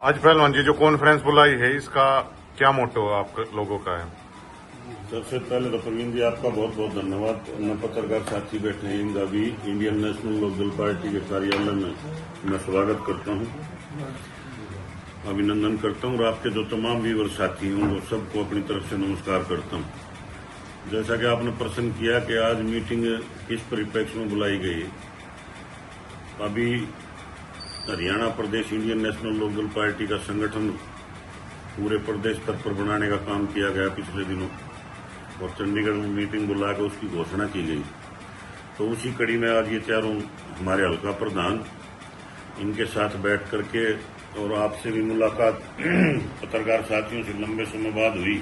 आज पहलवान जी जो कॉन्फ्रेंस बुलाई है इसका क्या मोटो आप लोगों का है? सबसे पहले तो प्रवीण जी आपका बहुत बहुत धन्यवाद। न पत्रकार साथी बैठे हैं इनका भी इंडियन नेशनल लोकदल पार्टी के कार्यालय में मैं स्वागत करता हूं, अभिनंदन करता हूं और आपके जो तमाम व्यूअर साथी हैं उनको सबको अपनी तरफ से नमस्कार करता हूं। जैसा कि आपने प्रश्न किया कि आज मीटिंग किस परिप्रेक्ष्य में बुलाई गई, अभी हरियाणा प्रदेश इंडियन नेशनल लोकदल पार्टी का संगठन पूरे प्रदेश स्तर पर बनाने का काम किया गया पिछले दिनों और चंडीगढ़ में मीटिंग बुलाकर उसकी घोषणा की गई। तो उसी कड़ी में आज ये चारों हमारे हल्का प्रधान इनके साथ बैठ करके और आपसे भी मुलाकात पत्रकार साथियों से लंबे समय बाद हुई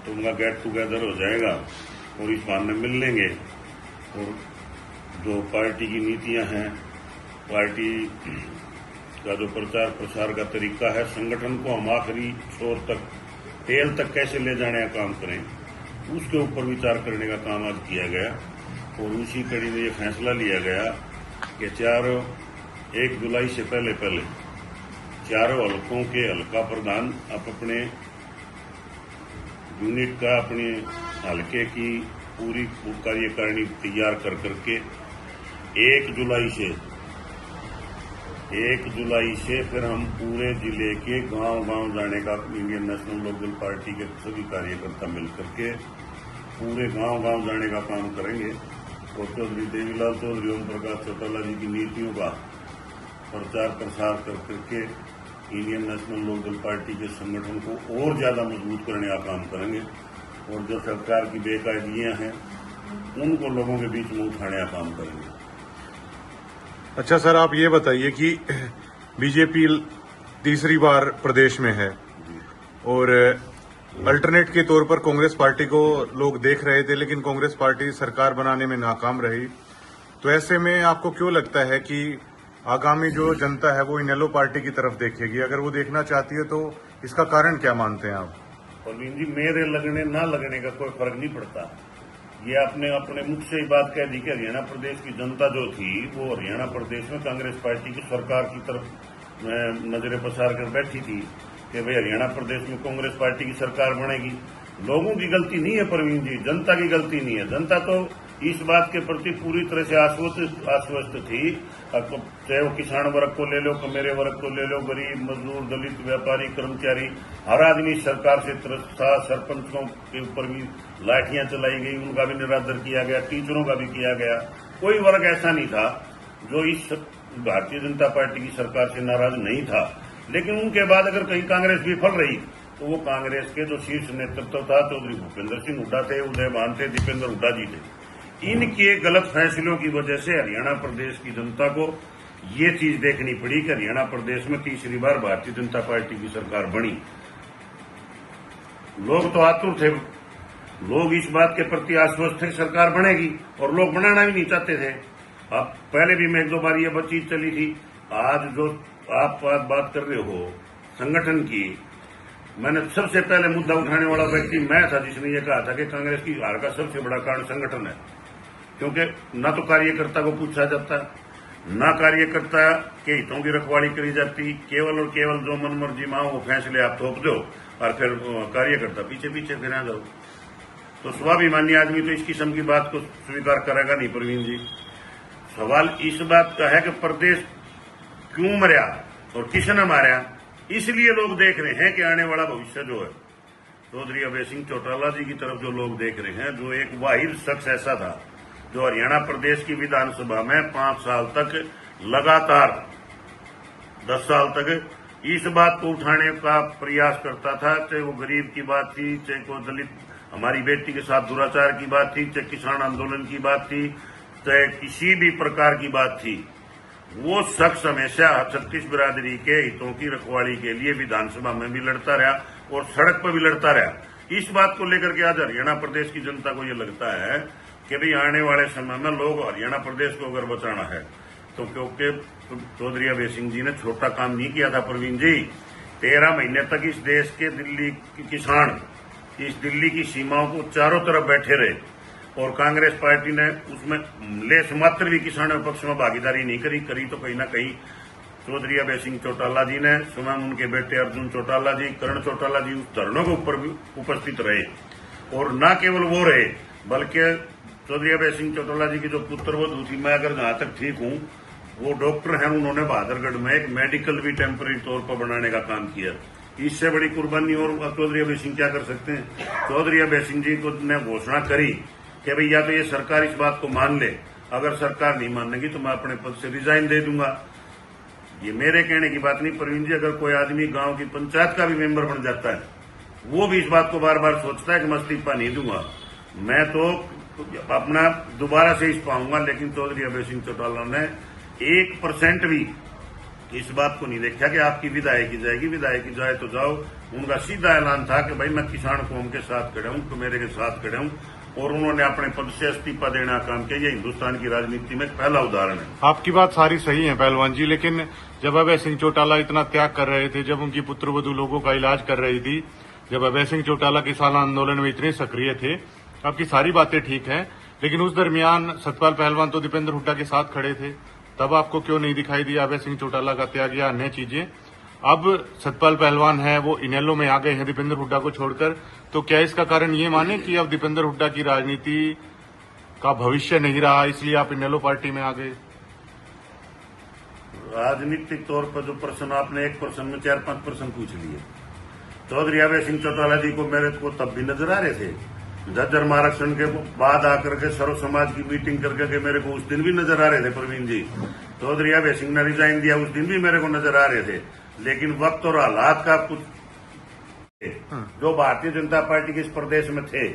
तो उनका गेट टुगेदर हो जाएगा और इस बहाने मिल लेंगे और जो पार्टी की नीतियां हैं, पार्टी का जो प्रचार प्रसार का तरीका है, संगठन को हम आखिरी छोर तक तेल तक कैसे ले जाने का काम करें, उसके ऊपर विचार करने का काम आज किया गया। और उसी कड़ी में ये फैसला लिया गया कि 1 जुलाई से पहले चारों हल्कों के हल्का प्रधान अपने यूनिट का, अपने हल्के की पूरी कार्यकारिणी तैयार कर करके 1 जुलाई से फिर हम पूरे जिले के गांव-गांव जाने का इंडियन नेशनल लोकदल पार्टी के सभी कार्यकर्ता मिलकर के पूरे गांव-गांव जाने का काम करेंगे और चौधरी देवीलाल चौधरी, ओम प्रकाश चौटाला जी की नीतियों का प्रचार प्रसार कर करके इंडियन नेशनल लोकदल पार्टी के संगठन को और ज्यादा मजबूत करने का काम करेंगे और जो सरकार की बेकायदियां हैं उनको लोगों के बीच में उठाने का काम करेंगे। अच्छा सर, आप ये बताइए कि बीजेपी तीसरी बार प्रदेश में है और अल्टरनेट के तौर पर कांग्रेस पार्टी को लोग देख रहे थे, लेकिन कांग्रेस पार्टी सरकार बनाने में नाकाम रही। तो ऐसे में आपको क्यों लगता है कि आगामी जो जनता है वो इनेलो पार्टी की तरफ देखेगी? अगर वो देखना चाहती है तो इसका कारण क्या मानते हैं आप? प्रवीण जी, मेरे लगने ना लगने का कोई फर्क नहीं पड़ता। ये आपने अपने मुख से ही बात कह दी कि हरियाणा प्रदेश की जनता जो थी वो हरियाणा प्रदेश में कांग्रेस पार्टी की सरकार की तरफ नजरें पसार कर बैठी थी कि भाई हरियाणा प्रदेश में कांग्रेस पार्टी की सरकार बनेगी। लोगों की गलती नहीं है प्रवीण जी, जनता की गलती नहीं है। जनता तो इस बात के प्रति पूरी तरह से आश्वस्त थी, चाहे वो किसान वर्ग को ले लो, मेरे वर्ग को ले लो, गरीब, मजदूर, दलित, व्यापारी, कर्मचारी, हर आदमी सरकार से त्रस्त था। सरपंचों के ऊपर भी लाठियां चलाई गई, उनका भी निरादर किया गया, टीचरों का भी किया गया। कोई वर्ग ऐसा नहीं था जो इस भारतीय जनता पार्टी की सरकार से नाराज नहीं था। लेकिन उनके बाद अगर कहीं कांग्रेस विफल रही तो वो कांग्रेस के जो शीर्ष नेतृत्व था, चौधरी भूपेंद्र सिंह हुड्डा थे, उदय भान थे, दीपेंद्र हुड्डा जी थे, इनके गलत फैसलों की वजह से हरियाणा प्रदेश की जनता को ये चीज देखनी पड़ी कि हरियाणा प्रदेश में तीसरी बार भारतीय जनता पार्टी की सरकार बनी। लोग तो आतुर थे, लोग इस बात के प्रति आश्वस्त थे कि सरकार बनेगी और लोग बनाना भी नहीं चाहते थे। अब पहले भी मैं 1-2 बार ये चीज चली थी। आज जो आप बात कर रहे हो संगठन की, मैंने सबसे पहले मुद्दा उठाने वाला व्यक्ति मैं था जिसने ये कहा था कि कांग्रेस की हार का सबसे बड़ा कारण संगठन है, क्योंकि न तो कार्यकर्ता को पूछा जाता, न कार्यकर्ता के हितों की रखवाली करी जाती, केवल और केवल जो मनमर्जी मांगो वो फैसले आप थोप दो और फिर कार्यकर्ता पीछे पीछे फिर आ जाओ। तो स्वाभिमानी आदमी तो इस किस्म की बात को स्वीकार करेगा नहीं प्रवीण जी। सवाल इस बात का है कि प्रदेश क्यों मरा और किसने मारा, इसलिए लोग देख रहे हैं कि आने वाला भविष्य जो है चौधरी अभय सिंह चौटाला जी की तरफ जो लोग देख रहे हैं, जो एक वाहिद शख्स ऐसा था जो हरियाणा प्रदेश की विधानसभा में 5 साल तक लगातार 10 साल तक इस बात को उठाने का प्रयास करता था, चाहे वो गरीब की बात थी, चाहे कोई दलित हमारी बेटी के साथ दुराचार की बात थी, चाहे किसान आंदोलन की बात थी, चाहे किसी भी प्रकार की बात थी। वो शख्स हमेशा छत्तीस बिरादरी के हितों की रखवाली के लिए विधानसभा में भी लड़ता रहा और सड़क पर भी लड़ता रहा। इस बात को लेकर के आज हरियाणा प्रदेश की जनता को ये लगता है कि भाई आने वाले समय में लोग हरियाणा प्रदेश को अगर बचाना है तो, क्योंकि चौधरी अभय सिंह जी ने छोटा काम नहीं किया था प्रवीण जी। 13 महीने तक इस देश के दिल्ली के किसान इस दिल्ली की सीमाओं को चारों तरफ बैठे रहे और कांग्रेस पार्टी ने उसमें लेस मात्र भी किसानों के पक्ष में भागीदारी नहीं करी तो कहीं ना कहीं चौधरी अभय सिंह चौटाला जी ने, स्वयं उनके बेटे अर्जुन चौटाला जी, करण चौटाला जी उस धरनों के ऊपर भी उपस्थित रहे। और न केवल वो रहे बल्कि चौधरी अभय सिंह चौटाला जी की जो पुत्रवधू थी, मैं अगर जहां तक ठीक हूं, वो डॉक्टर हैं, उन्होंने बहादुरगढ़ में एक मेडिकल भी टेम्पररी तौर पर बनाने का काम किया। इससे बड़ी कुर्बानी और चौधरी अभय सिंह क्या कर सकते हैं। चौधरी अभय सिंह जी को ने घोषणा करी कि भाई या तो ये सरकार इस बात को मान ले, अगर सरकार नहीं मानेगी तो मैं अपने पद से रिजाइन दे दूंगा। ये मेरे कहने की बात नहीं प्रवीण जी, अगर कोई आदमी गांव की पंचायत का भी मेंबर बन जाता है, वो भी इस बात को बार बार सोचता है कि मैं इस्तीफा नहीं दूंगा, मैं तो अपना दोबारा से इस पाऊंगा। लेकिन चौधरी अभय सिंह चौटाला ने 1% भी इस बात को नहीं देखा कि आपकी विदाई की जाएगी, विदाई की जाए तो जाओ। उनका सीधा ऐलान था कि भाई मैं किसान कौम के साथ खड़े हूं, तो मेरे के साथ खड़े हूं, और उन्होंने अपने पद से इस्तीफा देना काम किया। ये हिंदुस्तान की राजनीति में पहला उदाहरण है। आपकी बात सारी सही है पहलवान जी, लेकिन जब अभय सिंह चौटाला इतना त्याग कर रहे थे, जब उनकी पुत्रवधू लोगों का इलाज कर रही थी, जब अभय सिंह चौटाला किसान आंदोलन में इतने सक्रिय थे, आपकी सारी बातें ठीक हैं, लेकिन उस दरमियान सतपाल पहलवान तो दीपेंद्र हुड्डा के साथ खड़े थे। तब आपको क्यों नहीं दिखाई दिया अभय सिंह चौटाला का त्याग या अन्य चीजें? अब सतपाल पहलवान है वो इनेलो में आ गए हैं दीपेंद्र हुड्डा को छोड़कर, तो क्या इसका कारण ये माने कि अब दीपेंद्र हुड्डा की राजनीति का भविष्य नहीं रहा, इसलिए आप इनेलो पार्टी में आ गए? राजनीतिक तौर पर जो प्रश्न आपने एक प्रश्न में 4-5 प्रश्न पूछ लिए। चौधरी अभय सिंह चौटाला जी को मेरे को तब भी नजर आ रहे थे, झज्जर आरक्षण के बाद आकर के सर्व समाज की मीटिंग करके के मेरे को उस दिन भी नजर आ रहे थे प्रवीण जी। चौधरी अभय सिंह ने रिजाइन दिया, उस दिन भी मेरे को नजर आ रहे थे। लेकिन वक्त और हालात का कुछ जो भारतीय जनता पार्टी के इस प्रदेश में थे,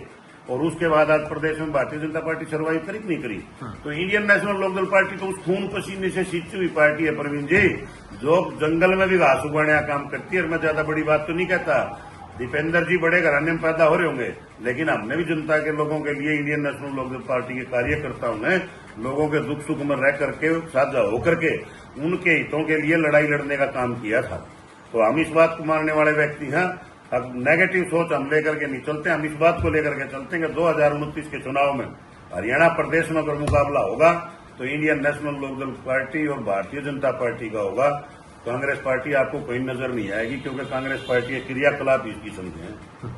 और उसके बाद आज प्रदेश में भारतीय जनता पार्टी सर्वाइव करी नहीं करी, तो इंडियन नेशनल लोकदल पार्टी तो उस खून पसीने से सींची हुई पार्टी है प्रवीण जी, जो जंगल में भी घास उगाने का काम करती है। और मैं ज्यादा बड़ी बात तो नहीं कहता, दीपेंद्र जी बड़े घराने में पैदा हो रहे होंगे, लेकिन हमने भी जनता के लोगों के लिए, इंडियन नेशनल लोकदल पार्टी के कार्यकर्ताओं ने लोगों के दुख सुख में रह करके साझा होकर के उनके हितों के लिए लड़ाई लड़ने का काम किया था। तो हम इस बात को मानने वाले व्यक्ति हैं। अब नेगेटिव सोच हम लेकर के नहीं चलते, हम इस बात को लेकर के चलते हैं कि 2029 के चुनाव में हरियाणा प्रदेश में अगर मुकाबला होगा तो इंडियन नेशनल लोकदल पार्टी और भारतीय जनता पार्टी का होगा। कांग्रेस पार्टी आपको कहीं नजर नहीं आएगी, क्योंकि कांग्रेस पार्टी के क्रियाकलाप इस किस्म के हैं।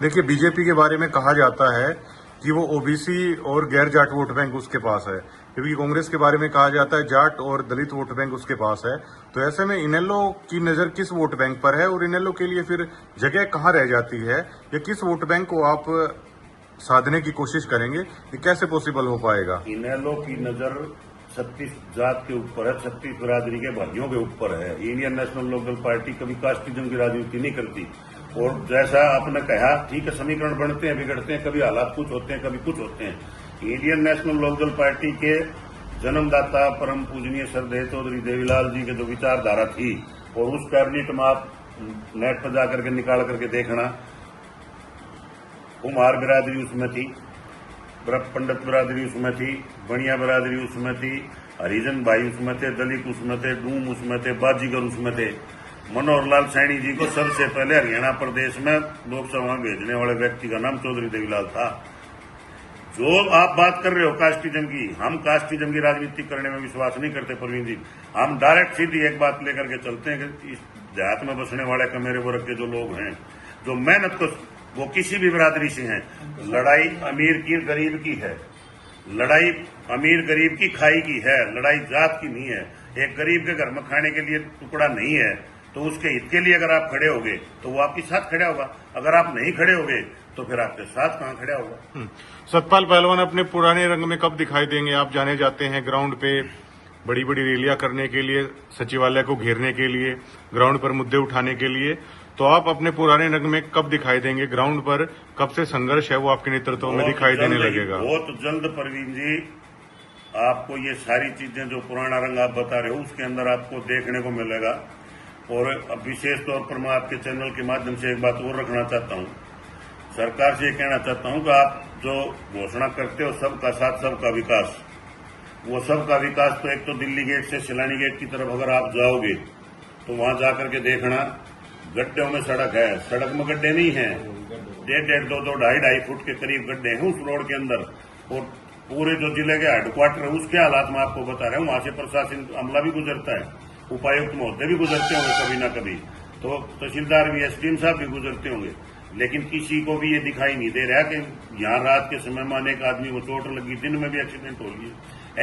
देखिए, बीजेपी के बारे में कहा जाता है कि वो ओबीसी और गैर जाट वोट बैंक उसके पास है, क्योंकि कांग्रेस के बारे में कहा जाता है जाट और दलित वोट बैंक उसके पास है। तो ऐसे में इनेलो की नजर किस वोट बैंक पर है, और इनेलो के लिए फिर जगह कहाँ रह जाती है, या किस वोट बैंक को आप साधने की कोशिश करेंगे? ये कैसे पॉसिबल हो पाएगा? इनेलो की नजर 36 जात के ऊपर है, 36 बिरादरी के भाइयों के ऊपर है। इंडियन नेशनल लोकदल पार्टी कभी कास्टिज्म की राजनीति नहीं करती। और जैसा आपने कहा, ठीक है, समीकरण बनते हैं, बिगड़ते हैं, कभी हालात कुछ होते हैं, कभी कुछ होते हैं। इंडियन नेशनल लोकदल पार्टी के जन्मदाता परम पूजनीय श्रद्धेय चौधरी देवीलाल जी के जो विचारधारा थी, और उस कैबिनेट में आप नेट पर जाकर के निकाल करके देखना, कुम्हार बिरादरी उसमें थी, पंडित बिरादरी उसमें थी, बनिया बिरादरी उसमें थी, हरिजन भाई उसमें थे, दलित उसमें थे, डूम उसमें थे, बाजीगर उसमें थे। मनोहर लाल सैनी जी को सबसे पहले हरियाणा प्रदेश में लोकसभा में भेजने वाले व्यक्ति का नाम चौधरी देवीलाल था। जो आप बात कर रहे हो कास्टिज्म की, हम कास्टिज्म की राजनीति करने में विश्वास नहीं करते प्रवीण जी। हम डायरेक्ट सीधी एक बात लेकर के चलते हैं कि इस देहात में बसने वाले कमेरे वर्ग के जो लोग हैं, जो मेहनत को, वो किसी भी बिरादरी से हैं, लड़ाई अमीर की गरीब की है, लड़ाई अमीर गरीब की खाई की है, लड़ाई जात की नहीं है। एक गरीब के घर में खाने के लिए टुकड़ा नहीं है, तो उसके हित के लिए अगर आप खड़े होगे तो वो आपके साथ खड़ा होगा। अगर आप नहीं खड़े होगे तो फिर आपके साथ कहां खड़ा होगा? सतपाल पहलवान अपने पुराने रंग में कब दिखाई देंगे? आप जाने जाते हैं ग्राउंड पे बड़ी बड़ी रैलियां करने के लिए, सचिवालय को घेरने के लिए, ग्राउंड पर मुद्दे उठाने के लिए, तो आप अपने पुराने रंग में कब दिखाई देंगे? ग्राउंड पर कब से संघर्ष है वो आपके नेतृत्व में दिखाई देने लगेगा? बहुत जल्द प्रवीण जी, आपको ये सारी चीजें जो पुराना रंग आप बता रहे हो उसके अंदर आपको देखने को मिलेगा। और अब विशेष तौर पर मैं आपके चैनल के माध्यम से एक बात और रखना चाहता हूं, सरकार से ये कहना चाहता हूं कि आप जो घोषणा करते हो सबका साथ सबका विकास, वो सबका विकास तो एक तो दिल्ली गेट से सिलानी गेट की तरफ अगर आप जाओगे तो वहां जाकर के देखना, गड्ढों में सड़क है, सड़क में गड्ढे नहीं है, 1.5, 2, 2.5 फुट के करीब गड्ढे हैं उस रोड के अंदर। और पूरे जो जिले के हेडक्वार्टर है उसके हालात में आपको बता रहा हूं, वहां से प्रशासन अमला भी गुजरता है, उपायुक्त महोदय भी गुजरते होंगे कभी ना कभी, तो तहसीलदार भी, एसडीएम साहब भी गुजरते होंगे, लेकिन किसी को भी ये दिखाई नहीं दे रहा कि यहाँ रात के समय में अनेक आदमी को चोट लगी, दिन में भी एक्सीडेंट हो गई।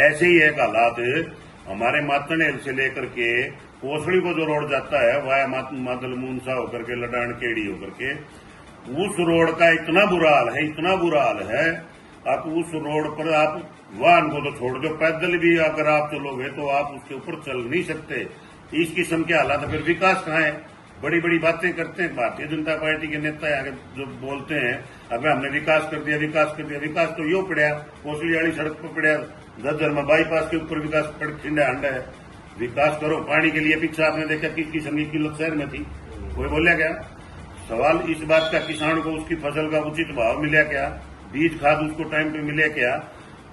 ऐसे ही एक हालात हमारे मातनेल से लेकर के कोसड़ी को जो रोड जाता है वाया मादल मूनसा होकर के लडान केड़ी होकर के, उस रोड का इतना बुरा हाल है, इतना बुरा हाल है। आप उस रोड पर आप वाहन को तो छोड़ दो, पैदल भी अगर आप चलोगे तो आप उसके ऊपर चल नहीं सकते। इस किस्म के हालात है। फिर विकास कहाँ है? बड़ी बड़ी बातें करते हैं भारतीय जनता पार्टी के नेता आगे जो बोलते हैं अब हमने विकास कर दिया, विकास कर दिया। विकास तो यो पड़ा कोसली वाली सड़क पर पड़ा, झज्जर में बाईपास के ऊपर विकास खिंडा हंडा है। विकास करो। पानी के लिए पीछे आपने देखा किस किस्म की किल्लत शहर में थी, कोई बोलिया क्या? सवाल इस बात का किसान को उसकी फसल का उचित भाव मिला क्या, बीज खाद उसको टाइम पे मिले क्या?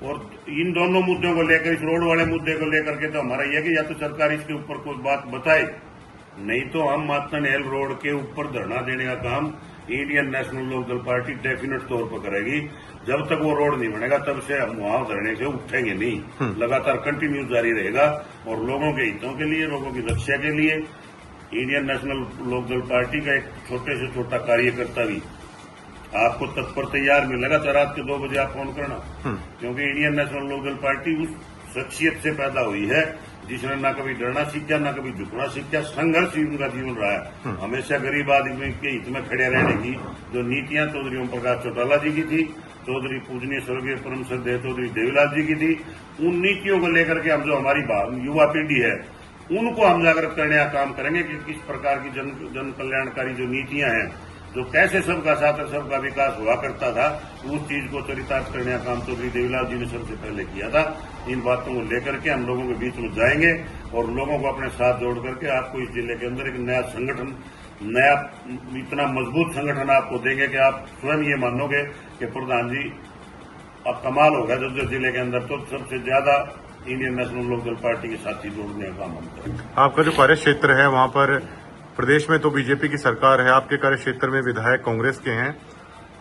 और इन दोनों मुद्दों को लेकर, इस रोड वाले मुद्दे को लेकर के तो हमारा यह कि या तो सरकार इसके ऊपर कोई बात बताए, नहीं तो हम मातनहेल रोड के ऊपर धरना देने का काम Indian national Lokdal party definite तौर पर करेगी। जब तक वो रोड नहीं बनेगा तब से हम वहां धरने से उठेंगे नहीं, लगातार कंटिन्यू जारी रहेगा। और लोगों के हितों के लिए, लोगों की रक्षा के लिए इंडियन नेशनल लोकदल पार्टी का एक छोटे से छोटा कार्यकर्ता भी आपको तत्पर तैयार मिलेगा। तो रात के 2 बजे आप फोन करना, क्योंकि इंडियन नेशनल लोकदल पार्टी उस शख्सियत से पैदा हुई है जिसने ना कभी डरना सीखा, ना कभी झुकना सीखा। संघर्ष ही उनका जीवन रहा है, हमेशा गरीब आदमी के हित में खड़े रहने की जो नीतियां चौधरी ओम प्रकाश चौटाला जी की थी, चौधरी पूजनीय स्वर्गीय परम श्रद्धेय चौधरी देवीलाल जी की थी, उन नीतियों को लेकर के हम जो हमारी युवा पीढ़ी है उनको हम जागृत करने का काम करेंगे कि किस प्रकार की जन कल्याणकारी जो नीतियां हैं, जो कैसे सबका साथ और सबका विकास हुआ करता था, उस चीज को चरितार्थ करने का काम चौधरी देवीलाल जी ने सबसे पहले किया था। इन बातों को लेकर के हम लोगों के बीच में जाएंगे और लोगों को अपने साथ जोड़ करके आपको इस जिले के अंदर एक नया संगठन, नया इतना मजबूत संगठन आपको देंगे कि आप स्वयं ये मानोगे कि प्रधान जी अब कमाल होगा। जब जिले के अंदर तो सबसे ज्यादा इंडियन नेशनल लोकदल पार्टी के साथी जोड़ने का काम हम करेंगे। आपका जो कार्य क्षेत्र है वहां पर प्रदेश में तो बीजेपी की सरकार है, आपके कार्य क्षेत्र में विधायक कांग्रेस के हैं।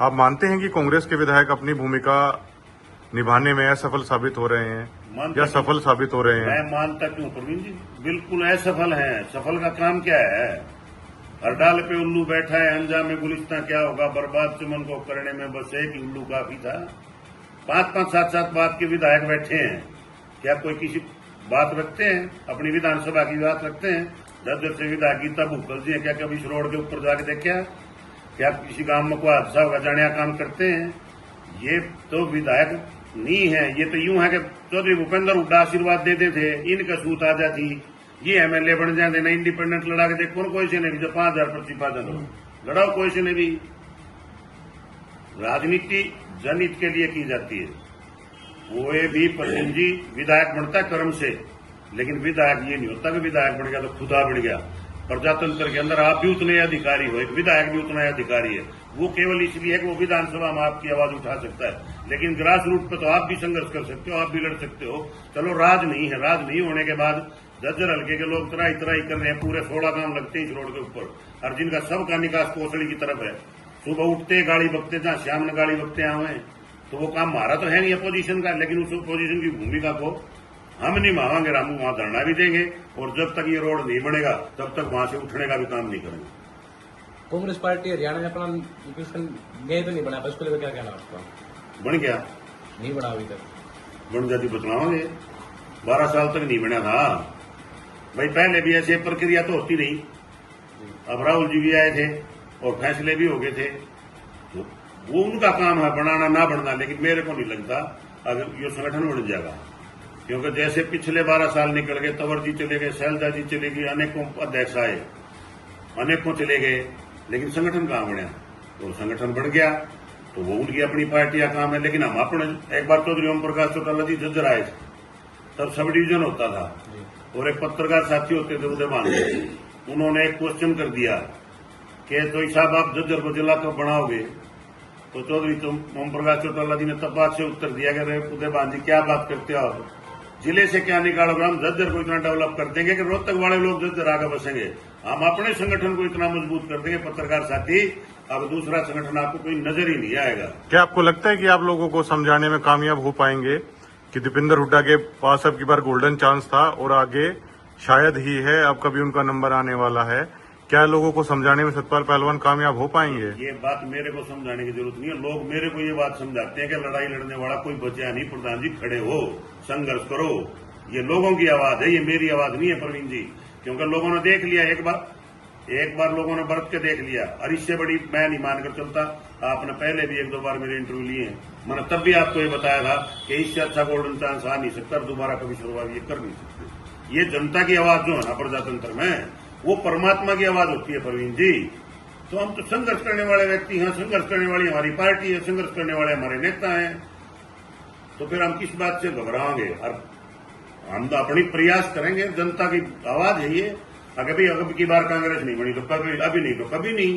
आप मानते हैं कि कांग्रेस के विधायक अपनी भूमिका निभाने में असफल साबित हो रहे हैं या सफल साबित हो रहे हैं? मैं मानता क्यों प्रवीण जी, बिल्कुल असफल हैं। सफल का काम क्या है? हर डाल पे उल्लू बैठा है, अंजाम में गुलिस्ता क्या होगा, बर्बाद चमन को करने में बस एक ही उल्लू काफी था। 5-5, 7-7 बात के विधायक बैठे हैं, क्या कोई किसी बात रखते हैं? अपनी विधानसभा की बात रखते हैं? जब से विधायक गीता भूकल जी हैं, क्या कभी इस रोड के ऊपर जाके देखा? क्या किसी गांव में कोई हादसा होगा जाने का काम करते हैं? ये तो विधायक नहीं है। ये तो यूं है कि चौधरी भूपेंद्र हुड्डा आशीर्वाद देते थे, इनका सूत आ जाती, ये एमएलए बन जाते ना, इंडिपेंडेंट लड़ा के देखो कोई से नहीं, जब 5,000 पर्ची पा जाते लड़ाओ, कोई से नहीं भी। राजनीति जनहित के लिए की जाती है। कोई भी प्रतिनिधि विधायक बनता है कर्म से, लेकिन विधायक ये नहीं होता कि विधायक बन गया तो खुदा बन गया। प्रजातंत्र के अंदर आप भी उतने अधिकारी हो, एक विधायक भी उतना अधिकारी है। वो केवल इसलिए है कि वो विधानसभा में आपकी आवाज उठा सकता है, लेकिन ग्रास रूट पर तो आप भी संघर्ष कर सकते हो, आप भी लड़ सकते हो। चलो राज नहीं है, राज नहीं होने के बाद झज्जर हल्के के लोग तराई तराई कर रहे हैं, पूरे 16 काम लगते हैं इस रोड के ऊपर, और जिनका सबका निकास कोसड़ी की तरफ है। सुबह उठते गाड़ी बकते, जहां श्याम ने गाड़ी बकते आए, तो वो काम हमारा तो है नहीं अपोजिशन का, लेकिन उस अपोजिशन की भूमिका को हम नहीं मांगेंगे। हम वहां धरना भी देंगे और जब तक ये रोड नहीं बनेगा तब तक वहां से उठने का भी काम नहीं करेंगे। कांग्रेस पार्टी हरियाणा में अपना गए तो नहीं बना, उसको लेकर क्या कहना आपका? बन गया, नहीं बना अभी तक, बन जाती बतलाओगे। 12 साल तक नहीं बना था भाई, पहले भी ऐसे प्रक्रिया तो होती नहीं। अब राहुल जी भी आए थे और फैसले भी हो गए थे, तो वो उनका काम है बनाना ना बनना, लेकिन मेरे को नहीं लगता अगर ये संगठन बन जाएगा। क्योंकि जैसे पिछले 12 साल निकल गए, तंवर जी चले गए, शैलजा जी चले गए, अनेकों अध्यक्ष आए, अनेकों चले गए, लेकिन संगठन कहां बना? तो संगठन बन गया तो वो उनकी अपनी पार्टी का काम है। लेकिन हम अपने, एक बार चौधरी ओम प्रकाश चौटाला जी झज्जर आए थे, तब सब डिवीजन होता था और एक पत्रकार साथी होते थे उदय भान, उन्होंने एक क्वेश्चन कर दिया कि तो साहब आप झज्जर को जिला कब बनाओगे? तो चौधरी ओम प्रकाश चौटाला जी ने तपात से उत्तर दिया कि उदय भान जी क्या बात करते हो आप, जिले से क्या निकालोगे? हम झज्जर को इतना डेवलप कर देंगे कि रोहतक वाले लोग झज्जर आगे बसेंगे। हम अपने संगठन को इतना मजबूत कर देंगे पत्रकार साथी, अब दूसरा संगठन आपको कोई नजर ही नहीं आएगा। क्या आपको लगता है कि आप लोगों को समझाने में कामयाब हो पाएंगे कि दीपेंद्र हुड्डा के पास अब की बार गोल्डन चांस था और आगे शायद ही है, अब कभी उनका नंबर आने वाला है। क्या लोगों को समझाने में सतपाल पहलवान कामयाब हो पाएंगे? ये बात मेरे को समझाने की जरूरत नहीं है। लोग मेरे को ये बात समझाते हैं कि लड़ाई लड़ने वाला कोई बचा नहीं, प्रधान जी खड़े हो, संघर्ष करो। ये लोगों की आवाज है, ये मेरी आवाज नहीं है प्रवीण जी। क्योंकि लोगों ने देख लिया एक बार लोगों ने बरत के देख लिया, और इससे बड़ी मैं नहीं मानकर चलता। आपने पहले भी 1-2 बार मेरे इंटरव्यू लिए हैं, मैंने तब भी आपको ये बताया था कि इससे अच्छा गोल्डन चांस आ नहीं सकता, दोबारा कभी शुरुआत ये कर नहीं सकते। ये जनता की आवाज जो है ना प्रजातंत्र में, वो परमात्मा की आवाज होती है प्रवीण जी। तो हम तो संघर्ष करने वाले व्यक्ति हैं, संघर्ष करने वाली हमारी पार्टी है, संघर्ष करने वाले हमारे नेता हैं। तो फिर हम किस बात से घबराएंगे? और हम तो अपनी प्रयास करेंगे, जनता की आवाज है ये। अगर भाई अगर की बार कांग्रेस नहीं बनी तो कभी, अभी नहीं तो कभी नहीं।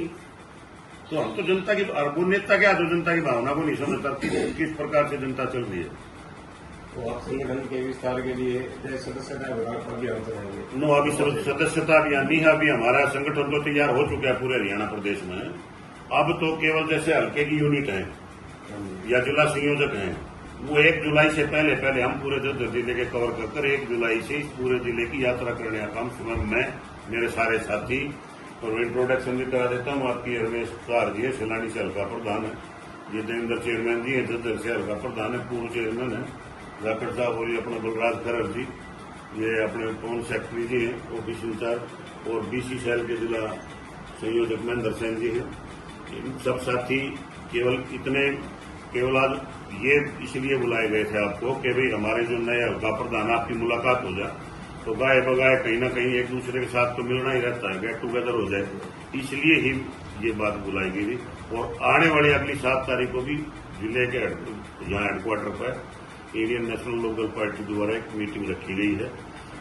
तो हम तो जनता की, और वो नेता क्या जो जनता की भावना को नहीं समझता किस प्रकार से जनता चल रही है। तो आप संगठन के विस्तार के लिए सदस्यता अभियान चलाएंगे? नो, अभी सदस्यता अभियान नहीं है। अभी हमारा संगठन तो तैयार हो चुका है पूरे हरियाणा प्रदेश में। अब तो केवल जैसे हल्के की यूनिट है या जिला संयोजक हैं, वो 1 जुलाई से पहले हम पूरे झज्जर जिले के कवर कर 1 जुलाई से इस पूरे जिले की यात्रा करने का काम स्वयं मैं, मेरे सारे साथी, और इंट्रोडक्शन भी करा देता हूँ। आपकी रमेश कार जी है, सैलानी से हल्का प्रधान है। ये देवेंद्र चेयरमैन जी है, झज्जर से हल्का प्रधान है, पूर्व चेयरमैन है जाखड़ साहब, और ये अपना बलराज खरर जी, ये अपने पवन सेक्रेटरी जी हैं ऑफिस इंचार्ज, और बीसी सेल के जिला संयोजक महेंद्र सेन जी हैं। सब साथी केवल आज ये इसलिए बुलाए गए थे आपको कि भाई हमारे जो नए हल्का प्रधान आपकी मुलाकात हो जाए, तो गाय बगाए कहीं ना कहीं एक दूसरे के साथ तो मिलना ही रहता है, गेट टुगेदर हो जाए, इसलिए ही ये बात बुलाई गई थी। और आने वाली अगली 7 तारीख को भी जिले के यहाँ हेडक्वार्टर पर इंडियन नेशनल लोकल पार्टी द्वारा एक मीटिंग रखी गई है।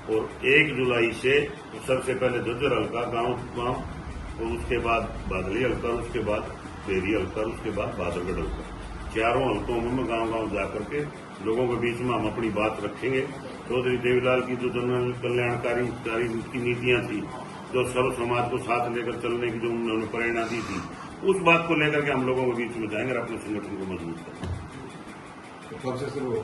और 1 जुलाई से सबसे पहले झज्जर हल्का गांव, और उसके बाद बादली हल्का, उसके बाद बेरी हल्का, उसके बाद बादलगढ़ हल्का, 4 हल्कों में गांव जाकर के लोगों के बीच में हम अपनी बात रखेंगे। चौधरी देवीलाल की जो जन कल्याणकारी की नीतियां थी, जो सर्व समाज को साथ लेकर चलने की जो उन्होंने प्रेरणा दी थी, उस बात को लेकर के हम लोगों के बीच में जाएंगे और अपने संगठन को मजबूत करेंगे। कब से शुरू